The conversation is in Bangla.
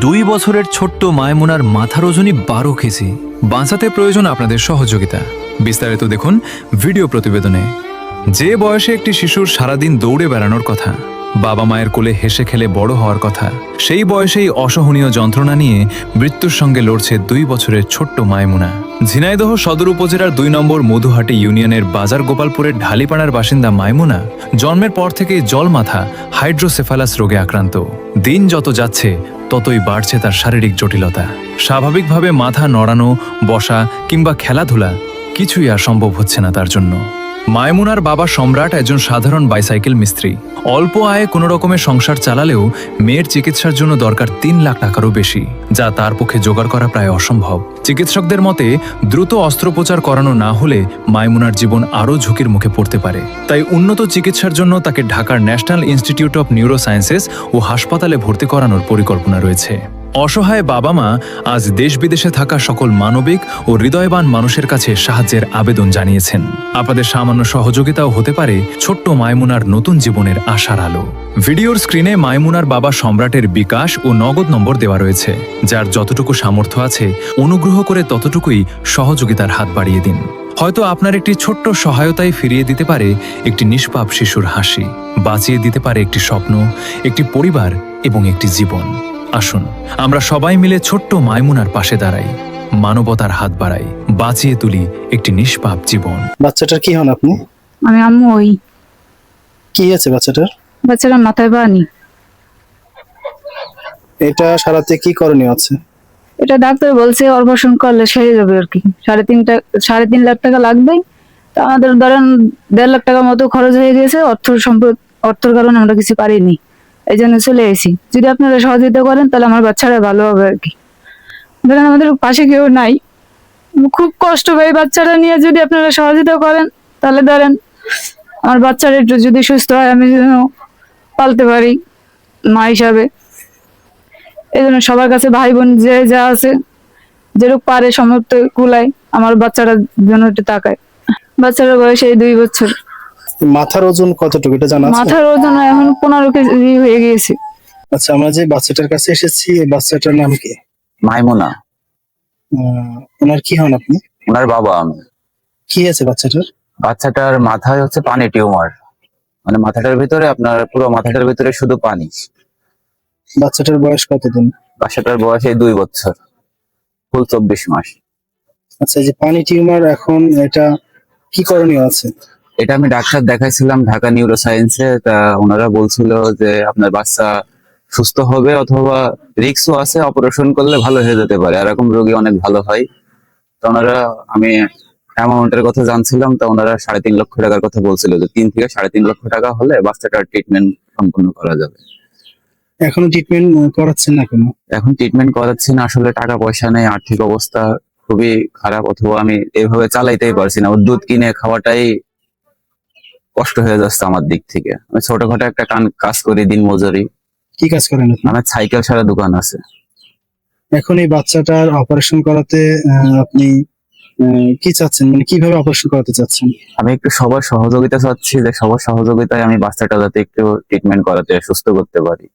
2 বছরের ছোট্ট মায়মুনার মাথার ওজনই 12 কেজি। বাঁচাতে প্রয়োজন আপনাদের সহযোগিতা। বিস্তারিত দেখুন ভিডিও প্রতিবেদনে। যে বয়সে একটি শিশুর সারাদিন দৌড়ে বেড়ানোর কথা, বাবা মায়ের কোলে হেসে খেলে বড় হওয়ার কথা, সেই বয়সেই অসহনীয় যন্ত্রণা নিয়ে মৃত্যুর সঙ্গে লড়ছে 2 বছরের ছোট্ট মায়মুনা। ঝিনাইদহ সদর উপজেলার 2 নম্বর মধুহাটি ইউনিয়নের বাজার গোপালপুরের ঢালিপাড়ার বাসিন্দা মায়মুনা জন্মের পর থেকেই জলমাথা হাইড্রোসেফালাস রোগে আক্রান্ত। দিন যত যাচ্ছে ততই বাড়ছে তার শারীরিক জটিলতা। স্বাভাবিকভাবে মাথা নড়ানো, বসা কিংবা খেলাধুলা কিছুই আর সম্ভব হচ্ছে না তার জন্য। মায়মুনার বাবা সম্রাট একজন সাধারণ বাইসাইকেল মিস্ত্রি। অল্প আয়ে কোনো রকমের সংসার চালালেও মেয়ের চিকিৎসার জন্য দরকার 3 লাখ টাকারও বেশি, যা তার পক্ষে জোগাড় করা প্রায় অসম্ভব। চিকিৎসকদের মতে দ্রুত অস্ত্রোপচার করানো না হলে মায়মুনার জীবন আরও ঝুঁকির মুখে পড়তে পারে। তাই উন্নত চিকিৎসার জন্য তাকে ঢাকার national institute of neuro sciences ও হাসপাতালে ভর্তি করানোর পরিকল্পনা রয়েছে। অসহায় বাবা মা আজ দেশ বিদেশে থাকা সকল মানবিক ও হৃদয়বান মানুষের কাছে সাহায্যের আবেদন জানিয়েছেন। আপনাদের সামান্য সহযোগিতাও হতে পারে ছোট্ট মায়মুনার নতুন জীবনের আশার আলো। ভিডিওর স্ক্রিনে মায়মুনার বাবা সম্রাটের বিকাশ ও নগদ নম্বর দেওয়া রয়েছে। যার যতটুকু সামর্থ্য আছে অনুগ্রহ করে ততটুকুই সহযোগিতার হাত বাড়িয়ে দিন। হয়তো আপনার একটি ছোট্ট সহায়তায় ফিরিয়ে দিতে পারে একটি নিষ্পাপ শিশুর হাসি, বাঁচিয়ে দিতে পারে একটি স্বপ্ন, একটি পরিবার এবং একটি জীবন। আসুন আমরা সবাই মিলে ছোট্ট মায়মুনার পাশে দাঁড়াই, মানবতার হাত বাড়াই, বাঁচিয়ে তুলি একটি নিষ্পাপ জীবন। বাচ্চাটার কি হন আপনি? আমি আম্মু। ওই কি আছে বাচ্চাটার? বাচ্চারা মাথায় পানি। এটা সারাতে কি করণীয় আছে? এটা ডাক্তার বলছে অপারেশন করলে সেরে যাবে আর কি। 3.5 লাখ টাকা লাগবে। তা আমাদের ধরেন 1.5 লাখ টাকা মতো খরচ হয়ে গেছে। অর্থের কারণে আমরা কিছু পারিনি, এই জন্য চলে এসেছি। যদি আপনারা সহযোগিতা করেন তাহলে আমার বাচ্চারা ভালো হবে আর কি। ধরেন আমাদের পাশে কেউ নাই, খুব কষ্ট পাই বাচ্চারা নিয়ে। যদি আপনারা সহযোগিতা করেন তাহলে ধরেন আমার বাচ্চারা একটু যদি সুস্থ হয়, আমি যেন পালতে পারি মা হিসাবে। এই জন্য সবার কাছে ভাই বোন যে যা আছে যেরকম পারে সমর্থ কুলায় আমার বাচ্চাটার জন্য একটু তাকায়। বাচ্চাটার বয়স এই 2 বছর। মাথার ওজন কতটুকু এটা জানা আছে? মাথার ওজন এখন 15 কেজি হয়ে গিয়েছে। আচ্ছা, আমরা যে বাচ্চাটার কাছে এসেছি, এই বাচ্চাটার নাম কি? মাইমুনা। ওনার কি হন আপনি? ওনার বাবা আমি। কি আছে বাচ্চাটার? বাচ্চাটার মাথায় হচ্ছে পানি টিউমার, মানে মাথাটার ভিতরে আপনার পুরো মাথাটার ভিতরে শুধু পানি। বাচ্চাটার বয়স কতদিন? বাচ্চাটার বয়স এই 2 বছর, ফুল 24 মাস। আচ্ছা, এই যে পানি টিউমার, এখন এটা কি করণীয় আছে? এটা আমি ডাক্তার দেখাইছিলাম ঢাকা নিউরো সায়েন্সে। তা ওনারা বলছিল যে আপনার বাচ্চা সুস্থ হবে অথবা রিস্কও আছে, অপারেশন করলে ভালো হয়ে যেতে পারে, এরকম রোগী অনেক ভালো হয়। তো ওনারা, আমি অ্যামাউন্টের কথা জানছিলাম, তো ওনারা 3.5 লক্ষ টাকার কথা বলছিল যে 3 থেকে 3.5 লক্ষ টাকা হলে বাচ্চাটার ট্রিটমেন্ট সম্পূর্ণ করা যাবে। এখনো ট্রিটমেন্ট করাচ্ছেন না কেন? এখন ট্রিটমেন্ট করাচ্ছি না, আসলে টাকা পয়সা নেই, আর্থিক অবস্থা খুবই খারাপ, অথবা আমি এইভাবে চালাইতেই পারছি না। ওর দুধ কিনে খাওয়াটাই কষ্ট হয়ে যাচ্ছে আমার দিক থেকে। আমি ছোটখাটো একটা কাজ করি, দিন মজুরি। কি কাজ করেন আপনি? আমার সাইকেল সারা দোকান আছে। এখন এই বাচ্চাটার অপারেশন করাতে আপনি কি চাচ্ছেন, মানে কিভাবে অপারেশন করাতে চাচ্ছেন? আমি একটু সবার সহযোগিতা চাচ্ছি, যে সবার সহযোগিতায় আমি বাচ্চাটা যাতে একটু ট্রিটমেন্ট করাতে সুস্থ করতে পারি।